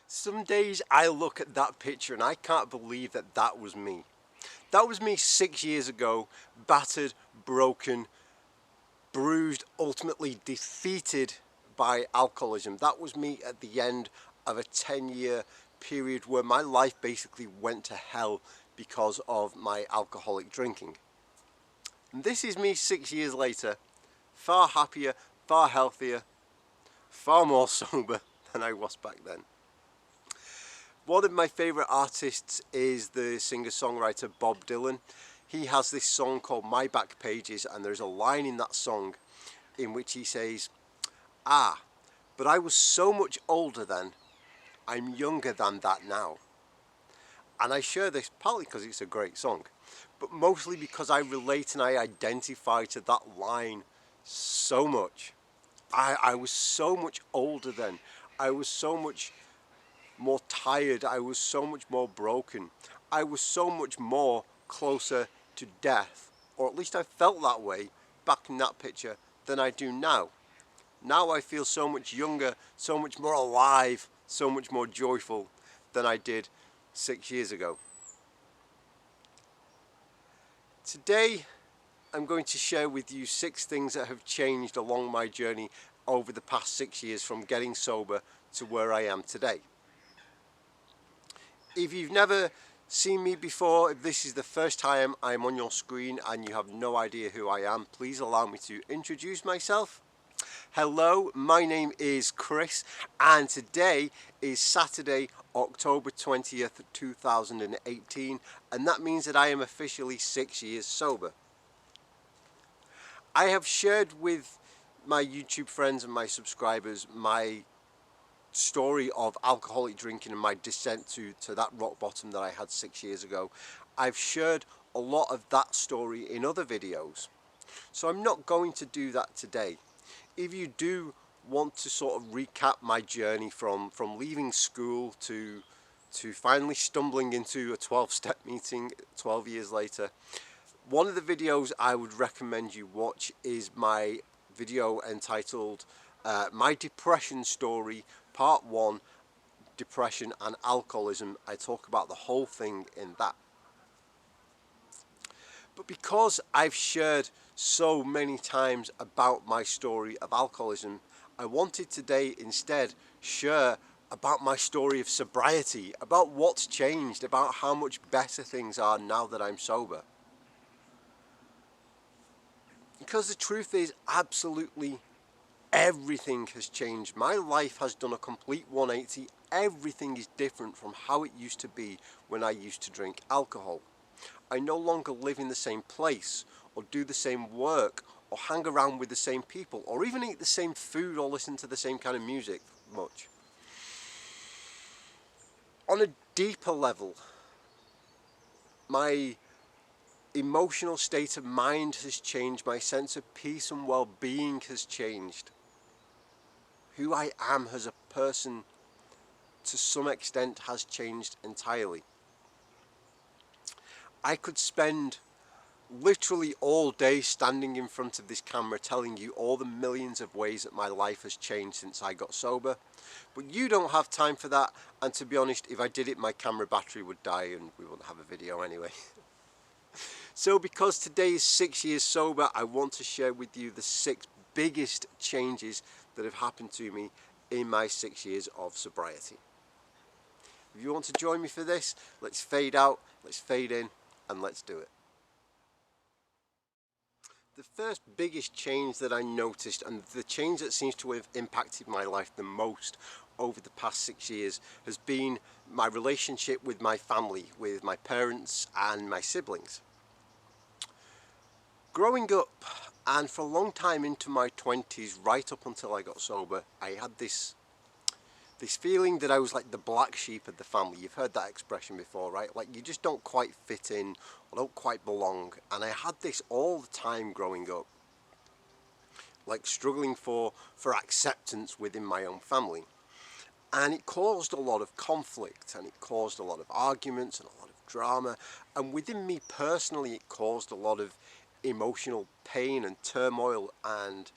Some days I look at that picture and I can't believe that that was me. That was me 6 years ago, battered, broken, bruised, ultimately defeated by alcoholism. That was me at the end of a 10-year period where my life basically went to hell because of my alcoholic drinking. And this is me 6 years later, far happier, far healthier, far more sober than I was back then. One of my favourite artists is the singer-songwriter Bob Dylan. He has this song called My Back Pages, and there's a line in that song in which he says, "Ah, but I was so much older then, I'm younger than that now." And I share this partly because it's a great song, but mostly because I relate and I identify to that line so much. I was so much older then. I was so much more tired. I was so much more broken. I was so much more closer to death, or at least I felt that way back in that picture, than I do now. Now I feel so much younger, so much more alive, so much more joyful than I did 6 years ago. Today I'm going to share with you 6 things that have changed along my journey over the past 6 years from getting sober to where I am today. If you've never seen me before, if this is the first time I'm on your screen and you have no idea who I am, please allow me to introduce myself. Hello, my name is Chris, and today is Saturday, October 20th, 2018, and that means that I am officially 6 years sober. I have shared with my YouTube friends and my subscribers my story of alcoholic drinking and my descent to that rock bottom that I had 6 years ago. I've shared a lot of that story in other videos, so I'm not going to do that today. If you do want to sort of recap my journey from leaving school to finally stumbling into a 12-step meeting 12 years later, one of the videos I would recommend you watch is my video entitled My Depression Story Part 1, Depression and Alcoholism. I talk about the whole thing in that. But because I've shared so many times about my story of alcoholism, I wanted today instead share about my story of sobriety, about what's changed, about how much better things are now that I'm sober. Because the truth is, absolutely everything has changed. My life has done a complete 180. Everything is different from how it used to be when I used to drink alcohol. I no longer live in the same place, or do the same work, or hang around with the same people, or even eat the same food or listen to the same kind of music much. On a deeper level, my emotional state of mind has changed. My sense of peace and well-being has changed. Who I am as a person, to some extent, has changed entirely. I could spend literally all day standing in front of this camera telling you all the millions of ways that my life has changed since I got sober, but you don't have time for that, and to be honest, if I did it, my camera battery would die and we wouldn't have a video anyway. So because today is 6 years sober, I want to share with you the 6 biggest changes that have happened to me in my 6 years of sobriety. If you want to join me for this, let's fade out, let's fade in, and let's do it. The first biggest change that I noticed, and the change that seems to have impacted my life the most over the past 6 years, has been my relationship with my family, with my parents and my siblings. Growing up, and for a long time into my 20s, right up until I got sober, I had this feeling that I was like the black sheep of the family. You've heard that expression before, right? Like you just don't quite fit in or don't quite belong. And I had this all the time growing up, like struggling for acceptance within my own family. And it caused a lot of conflict, and it caused a lot of arguments and a lot of drama. And within me personally, it caused a lot of emotional pain and turmoil and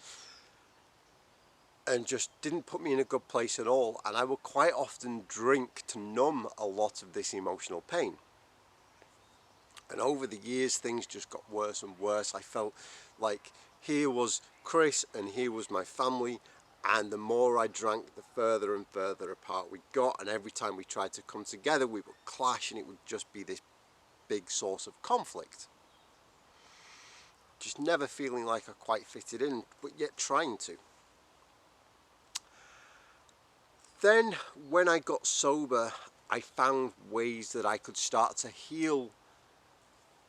and just didn't put me in a good place at all. And I would quite often drink to numb a lot of this emotional pain. And over the years, things just got worse and worse. I felt like here was Chris and here was my family. And the more I drank, the further and further apart we got. And every time we tried to come together, we would clash, and it would just be this big source of conflict. Just never feeling like I quite fitted in, but yet trying to. Then when I got sober, I found ways that I could start to heal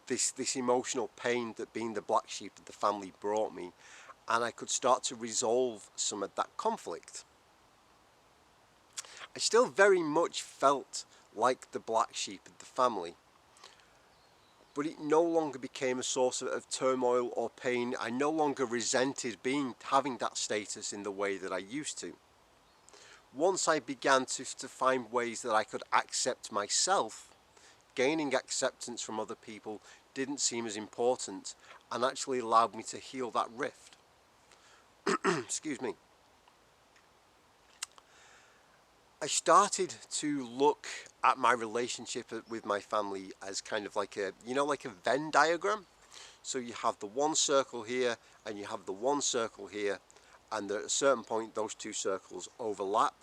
this emotional pain that being the black sheep of the family brought me, and I could start to resolve some of that conflict. I still very much felt like the black sheep of the family, but it no longer became a source of turmoil or pain. I no longer resented having that status in the way that I used to. Once I began to find ways that I could accept myself, gaining acceptance from other people didn't seem as important, and actually allowed me to heal that rift. Excuse me. I started to look at my relationship with my family as kind of like like a Venn diagram. So you have the one circle here and you have the one circle here, and at a certain point those two circles overlap,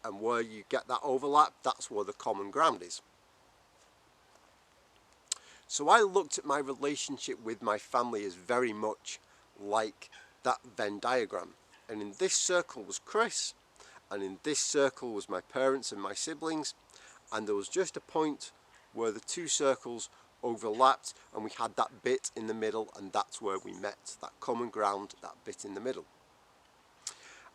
and where you get that overlap, that's where the common ground is. So I looked at my relationship with my family as very much like that Venn diagram. And in this circle was Chris, and in this circle was my parents and my siblings, and there was just a point where the two circles overlapped and we had that bit in the middle, and that's where we met, that common ground, that bit in the middle.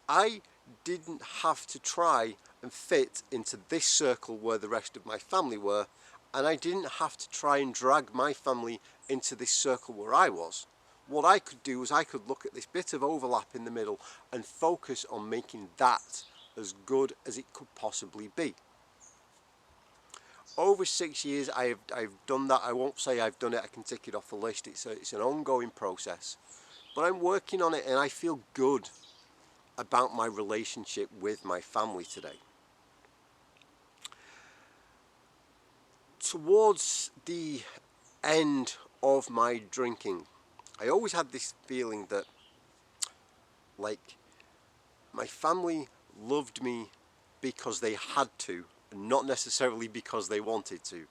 I didn't have to try and fit into this circle where the rest of my family were, and I didn't have to try and drag my family into this circle where I was. What I could do was I could look at this bit of overlap in the middle and focus on making that as good as it could possibly be. Over 6 years I've done that. I won't say I've done it, I can tick it off the list. It's an ongoing process, but I'm working on it, and I feel good about my relationship with my family today. Towards the end of my drinking, I always had this feeling that like my family loved me because they had to, and not necessarily because they wanted to.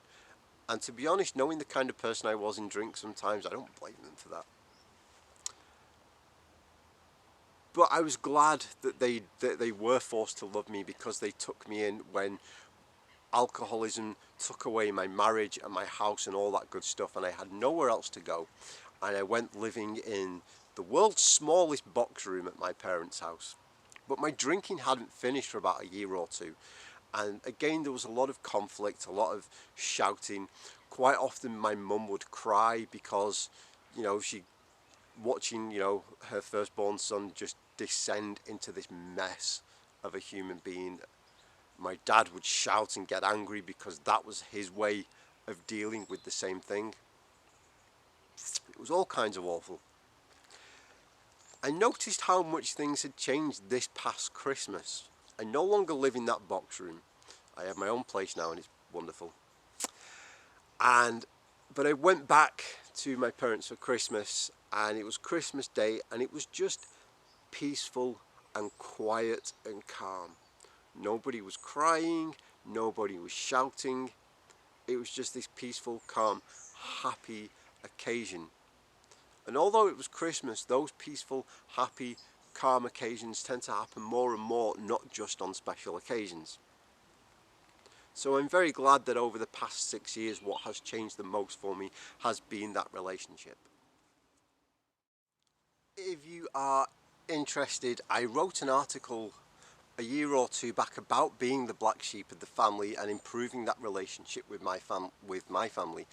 And to be honest, knowing the kind of person I was in drink sometimes, I don't blame them for that. But I was glad that they were forced to love me, because they took me in when alcoholism took away my marriage and my house and all that good stuff, and I had nowhere else to go. And I went living in the world's smallest box room at my parents' house. But my drinking hadn't finished for about a year or two. And again, there was a lot of conflict, a lot of shouting. Quite often my mum would cry because, she watching, her firstborn son just descend into this mess of a human being. My dad would shout and get angry because that was his way of dealing with the same thing. It was all kinds of awful. I noticed how much things had changed this past Christmas. I no longer live in that box room. I have my own place now, and it's wonderful. But I went back to my parents for Christmas, and it was Christmas Day, and it was just peaceful and quiet and calm. Nobody was crying, nobody was shouting. It was just this peaceful, calm, happy occasion. And although it was Christmas, those peaceful, happy, calm occasions tend to happen more and more, not just on special occasions. So I'm very glad that over the past 6 years, what has changed the most for me has been that relationship. If you are interested, I wrote an article a year or two back about being the black sheep of the family and improving that relationship with my family.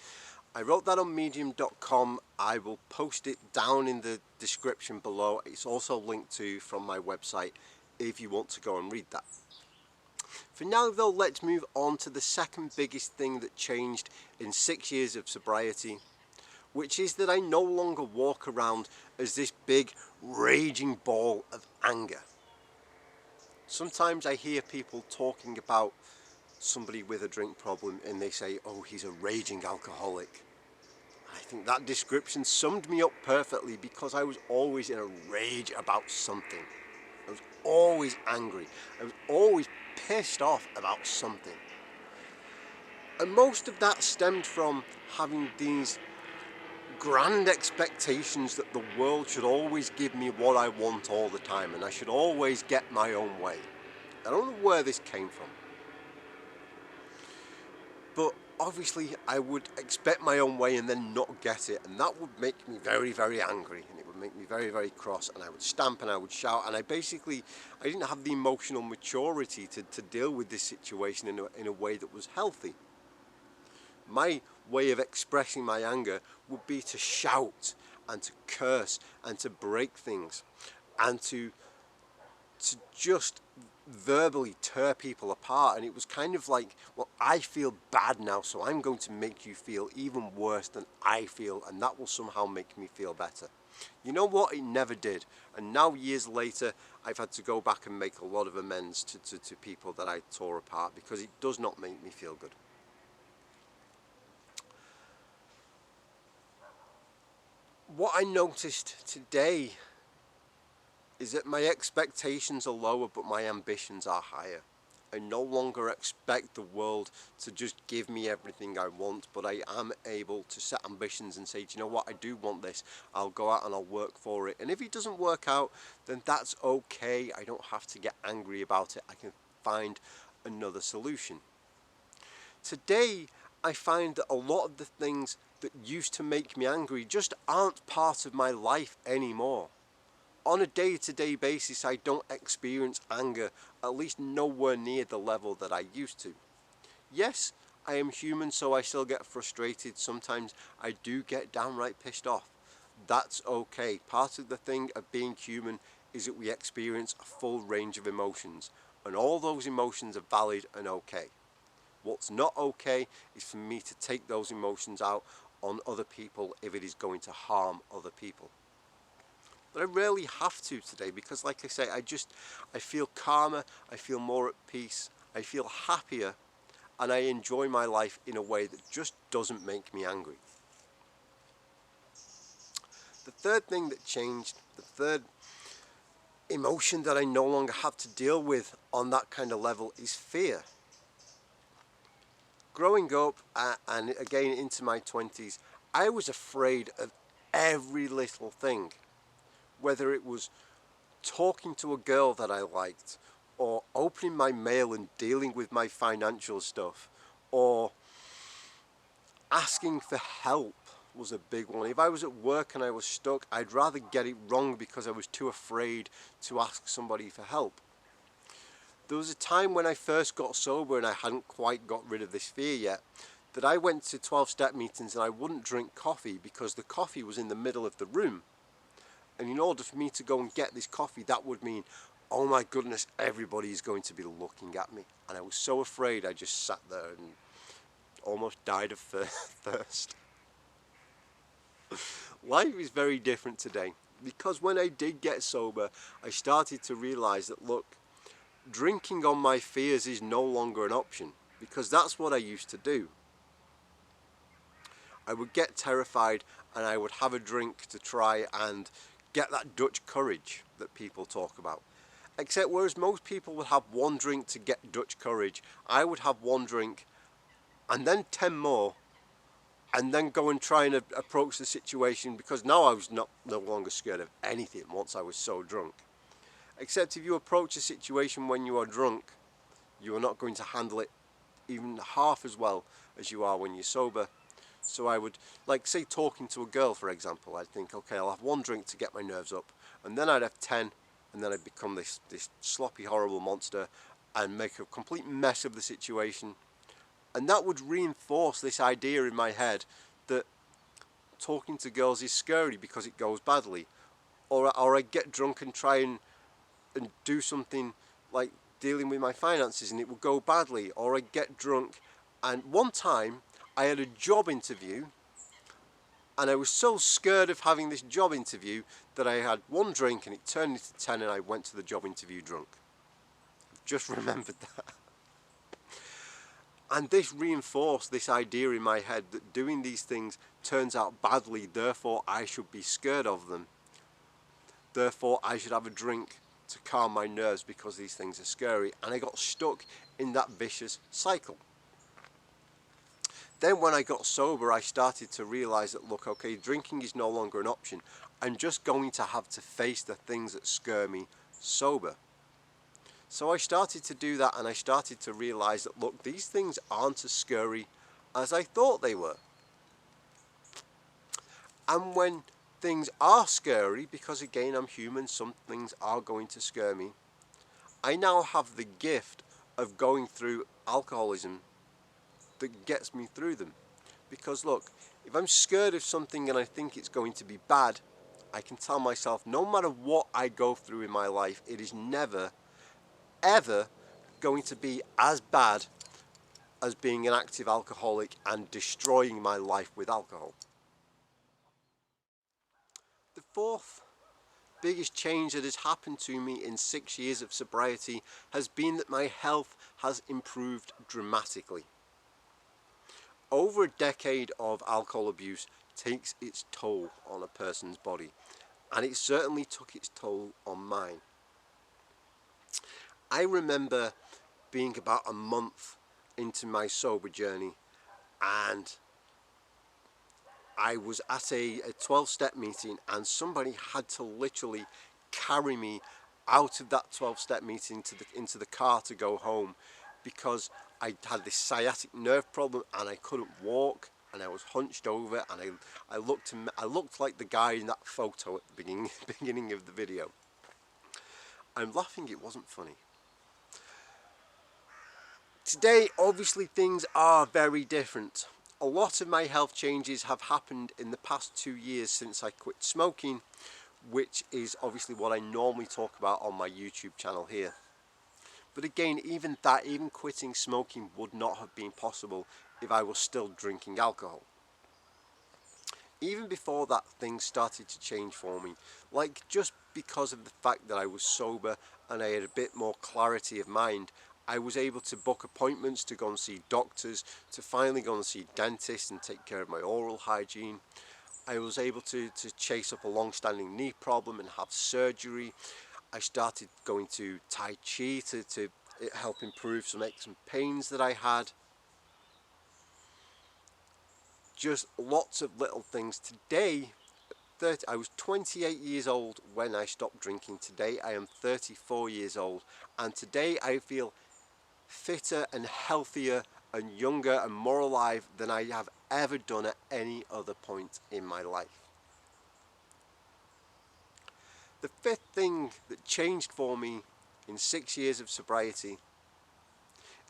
I wrote that on medium.com. I will post it down in the description below. It's also linked to from my website if you want to go and read that. For now though, let's move on to the second biggest thing that changed in 6 years of sobriety, which is that I no longer walk around as this big raging ball of anger. Sometimes I hear people talking about somebody with a drink problem and they say, oh, he's a raging alcoholic. I think that description summed me up perfectly because I was always in a rage about something. I was always angry. I was always pissed off about something. And most of that stemmed from having these grand expectations that the world should always give me what I want all the time and I should always get my own way. I don't know where this came from. But obviously I would expect my own way and then not get it, and that would make me very, very angry, and it would make me very, very cross, and I would stamp and I would shout, and I didn't have the emotional maturity to deal with this situation in a way that was healthy. My way of expressing my anger would be to shout and to curse and to break things and to just verbally tear people apart. And it was kind of like, well, I feel bad now, so I'm going to make you feel even worse than I feel, and that will somehow make me feel better. You know what? It never did. And now, years later, I've had to go back and make a lot of amends to people that I tore apart, because it does not make me feel good. What I noticed today is that my expectations are lower, but my ambitions are higher. I no longer expect the world to just give me everything I want, but I am able to set ambitions and say, do you know what, I do want this, I'll go out and I'll work for it. And if it doesn't work out, then that's okay. I don't have to get angry about it. I can find another solution. Today, I find that a lot of the things that used to make me angry just aren't part of my life anymore. On a day-to-day basis, I don't experience anger, at least nowhere near the level that I used to. Yes, I am human, so I still get frustrated. Sometimes I do get downright pissed off. That's okay. Part of the thing of being human is that we experience a full range of emotions, and all those emotions are valid and okay. What's not okay is for me to take those emotions out on other people if it is going to harm other people. But I rarely have to today because, like I say, I feel calmer, I feel more at peace, I feel happier, and I enjoy my life in a way that just doesn't make me angry. The third thing that changed, the third emotion that I no longer have to deal with on that kind of level, is fear. Growing up, and again into my 20s, I was afraid of every little thing, whether it was talking to a girl that I liked, or opening my mail and dealing with my financial stuff, or asking for help was a big one. If I was at work and I was stuck, I'd rather get it wrong because I was too afraid to ask somebody for help. There was a time when I first got sober and I hadn't quite got rid of this fear yet, that I went to 12-step meetings and I wouldn't drink coffee because the coffee was in the middle of the room. And in order for me to go and get this coffee, that would mean, oh my goodness, everybody is going to be looking at me. And I was so afraid I just sat there and almost died of thirst. Life is very different today, because when I did get sober, I started to realize that, look, drinking on my fears is no longer an option, because that's what I used to do. I would get terrified and I would have a drink to try and get that Dutch courage that people talk about. Except whereas most people would have one drink to get Dutch courage, I would have one drink and then 10 more, and then go and try and approach the situation, because now I was no longer scared of anything once I was so drunk. Except if you approach a situation when you are drunk, you are not going to handle it even half as well as you are when you're sober. So I would, like, say, talking to a girl, for example, I'd think, okay, I'll have one drink to get my nerves up, and then I'd have 10, and then I'd become this sloppy, horrible monster and make a complete mess of the situation. And that would reinforce this idea in my head that talking to girls is scary because it goes badly. Or I get drunk and try and do something like dealing with my finances and it will go badly. Or I get drunk, and one time I had a job interview and I was so scared of having this job interview that I had one drink and it turned into 10 and I went to the job interview drunk. just remembered that. And this reinforced this idea in my head that doing these things turns out badly, therefore I should be scared of them. Therefore I should have a drink to calm my nerves because these things are scary. And I got stuck in that vicious cycle. Then when I got sober, I started to realise that, look, okay, drinking is no longer an option. I'm just going to have to face the things that scare me sober. So I started to do that, and I started to realise that, look, these things aren't as scary as I thought they were. And when things are scary, because again, I'm human, some things are going to scare me, I now have the gift of going through alcoholism that gets me through them. Because look, if I'm scared of something and I think it's going to be bad, I can tell myself no matter what I go through in my life, it is never, ever going to be as bad as being an active alcoholic and destroying my life with alcohol. The fourth biggest change that has happened to me in 6 years of sobriety has been that my health has improved dramatically. Over a decade of alcohol abuse takes its toll on a person's body, and it certainly took its toll on mine. I remember being about a month into my sober journey, and I was at a 12-step meeting, and somebody had to literally carry me out of that 12-step meeting into the car to go home, because I had this sciatic nerve problem and I couldn't walk, and I was hunched over, and I looked like the guy in that photo at the beginning of the video. I'm laughing, it wasn't funny. Today, obviously, things are very different. A lot of my health changes have happened in the past 2 years since I quit smoking, which is obviously what I normally talk about on my YouTube channel here. But again, even quitting smoking would not have been possible if I was still drinking alcohol. Even before that, things started to change for me, like just because of the fact that I was sober and I had a bit more clarity of mind, I was able to book appointments to go and see doctors, to finally go and see dentists and take care of my oral hygiene. I was able to chase up a long-standing knee problem and have surgery. I started going to Tai Chi to help improve some aches and pains that I had. Just lots of little things. Today, I was 28 years old when I stopped drinking. Today I am 34 years old, and today I feel fitter and healthier and younger and more alive than I have ever done at any other point in my life. The fifth thing that changed for me in 6 years of sobriety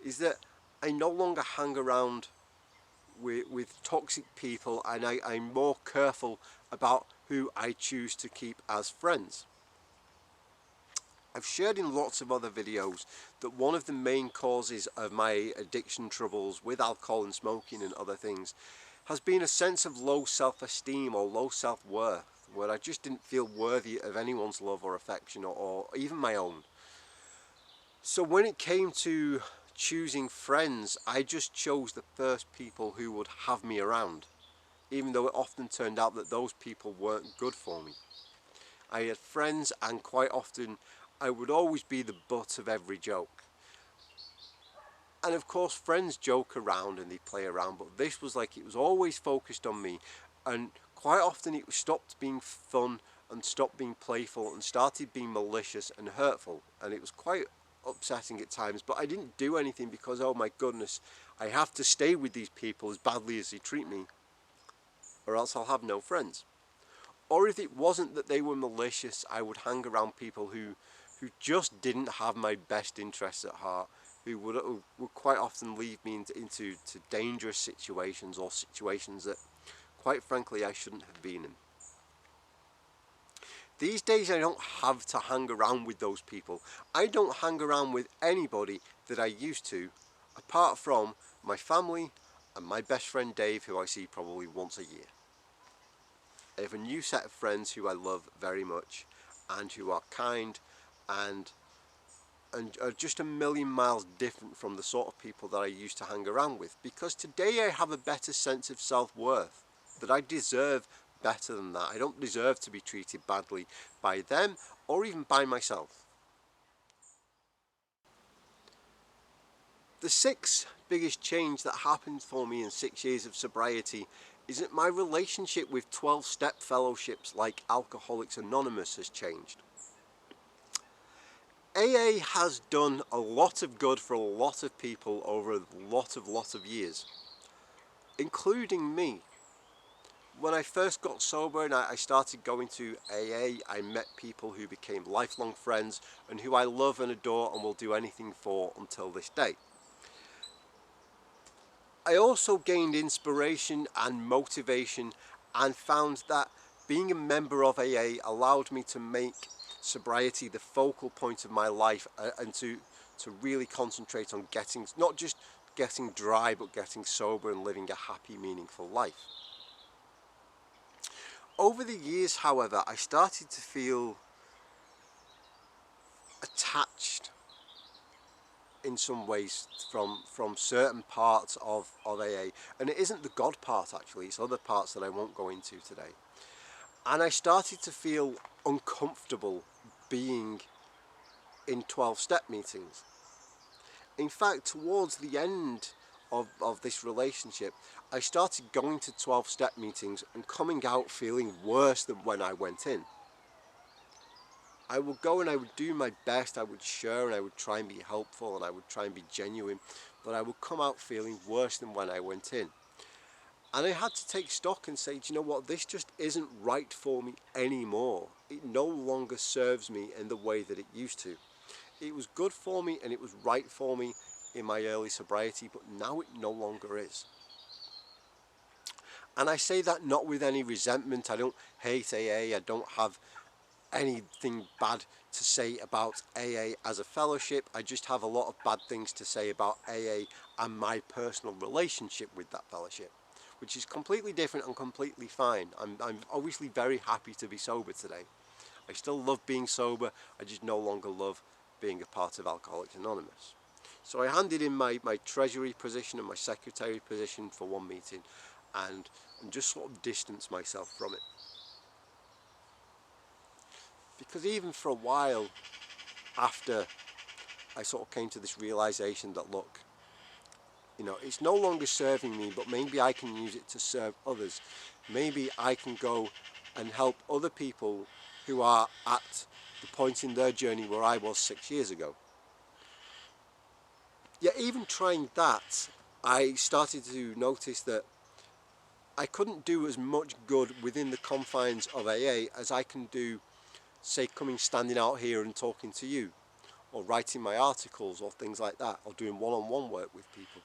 is that I no longer hang around with toxic people, and I'm more careful about who I choose to keep as friends. I've shared in lots of other videos that one of the main causes of my addiction troubles with alcohol and smoking and other things has been a sense of low self-esteem or low self-worth, where I just didn't feel worthy of anyone's love or affection, or even my own. So when it came to choosing friends, I just chose the first people who would have me around, even though it often turned out that those people weren't good for me. I had friends, and quite often I would always be the butt of every joke. And of course, friends joke around and they play around, but this was like, it was always focused on me, and quite often it stopped being fun and stopped being playful and started being malicious and hurtful, and it was quite upsetting at times. But I didn't do anything because, oh my goodness, I have to stay with these people as badly as they treat me, or else I'll have no friends. Or if it wasn't that they were malicious, I would hang around people who just didn't have my best interests at heart, who would quite often lead me into dangerous situations, or situations that, quite frankly, I shouldn't have been in. These days I don't have to hang around with those people. I don't hang around with anybody that I used to, apart from my family and my best friend Dave, who I see probably once a year. I have a new set of friends who I love very much and who are kind and and are just a million miles different from the sort of people that I used to hang around with, because today I have a better sense of self-worth, that I deserve better than that. I don't deserve to be treated badly by them or even by myself. The sixth biggest change that happened for me in 6 years of sobriety is that my relationship with 12-step fellowships like Alcoholics Anonymous has changed. AA has done a lot of good for a lot of people over a lot of years, including me. When I first got sober and I started going to AA, I met people who became lifelong friends and who I love and adore and will do anything for until this day. I also gained inspiration and motivation and found that being a member of AA allowed me to make sobriety the focal point of my life, and to really concentrate on getting, not just getting dry, but getting sober and living a happy, meaningful life. Over the years, however, I started to feel attached in some ways from certain parts of AA, and it isn't the God part actually, it's other parts that I won't go into today. And I started to feel uncomfortable being in 12-step meetings. In fact, towards the end of this relationship, I started going to 12-step meetings and coming out feeling worse than when I went in. I would go and I would do my best, I would share and I would try and be helpful and I would try and be genuine, but I would come out feeling worse than when I went in. And I had to take stock and say, do you know what, this just isn't right for me anymore. It no longer serves me in the way that it used to. It was good for me and it was right for me in my early sobriety, but now it no longer is. And I say that not with any resentment. I don't hate AA, I don't have anything bad to say about AA as a fellowship. I just have a lot of bad things to say about AA and my personal relationship with that fellowship, which is completely different and completely fine. I'm obviously very happy to be sober today. I still love being sober, I just no longer love being a part of Alcoholics Anonymous. So I handed in my treasury position and my secretary position for one meeting and just sort of distanced myself from it. Because even for a while after I sort of came to this realization that, look, you know, it's no longer serving me, but maybe I can use it to serve others. Maybe I can go and help other people who are at the point in their journey where I was 6 years ago. Yet even trying that, I started to notice that I couldn't do as much good within the confines of AA as I can do, say, standing out here and talking to you, or writing my articles or things like that, or doing one-on-one work with people.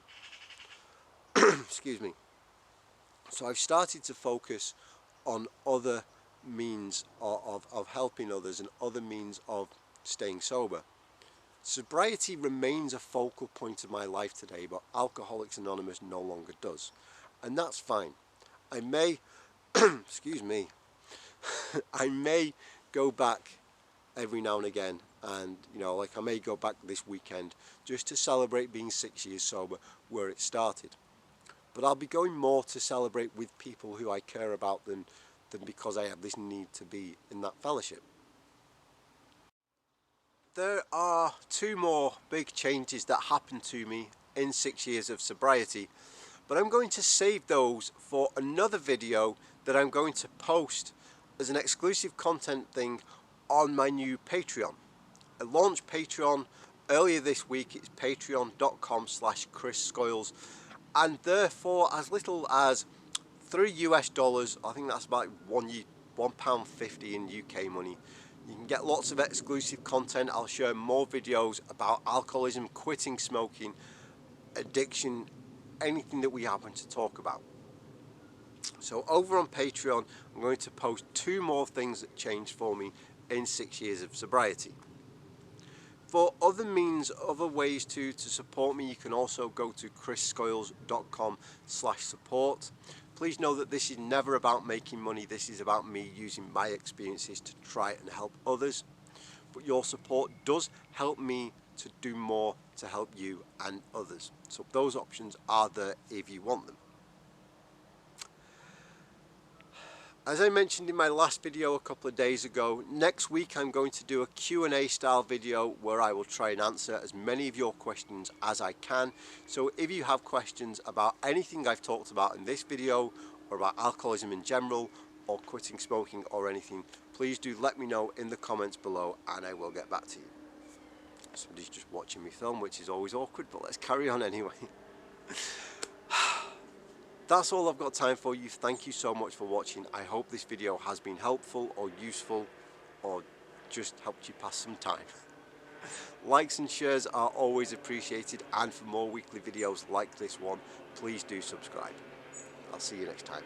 Excuse me. So I've started to focus on other means of helping others and other means of staying sober. Sobriety remains a focal point of my life today, but Alcoholics Anonymous no longer does. And that's fine. I may, excuse me, I may go back every now and again, and you know, like I may go back this weekend just to celebrate being 6 years sober where it started. But I'll be going more to celebrate with people who I care about than because I have this need to be in that fellowship. There are two more big changes that happened to me in 6 years of sobriety, but I'm going to save those for another video that I'm going to post as an exclusive content thing on my new Patreon. I launched Patreon earlier this week. It's patreon.com/Chris Scoyles, and therefore as little as $3, I think that's about £1.50 in UK money, you can get lots of exclusive content. I'll share more videos about alcoholism, quitting smoking, addiction, anything that we happen to talk about. So over on Patreon, I'm going to post two more things that changed for me in 6 years of sobriety. For other means, other ways to support me, you can also go to chrisscoyles.com/support. Please know that this is never about making money. This is about me using my experiences to try and help others. But your support does help me to do more to help you and others. So those options are there if you want them. As I mentioned in my last video a couple of days ago, next week I'm going to do a Q&A style video where I will try and answer as many of your questions as I can. So if you have questions about anything I've talked about in this video, or about alcoholism in general, or quitting smoking or anything, please do let me know in the comments below and I will get back to you. Somebody's just watching me film, which is always awkward, but let's carry on anyway. That's all I've got time for you. Thank you so much for watching. I hope this video has been helpful or useful or just helped you pass some time. Likes and shares are always appreciated, and for more weekly videos like this one, please do subscribe. I'll see you next time.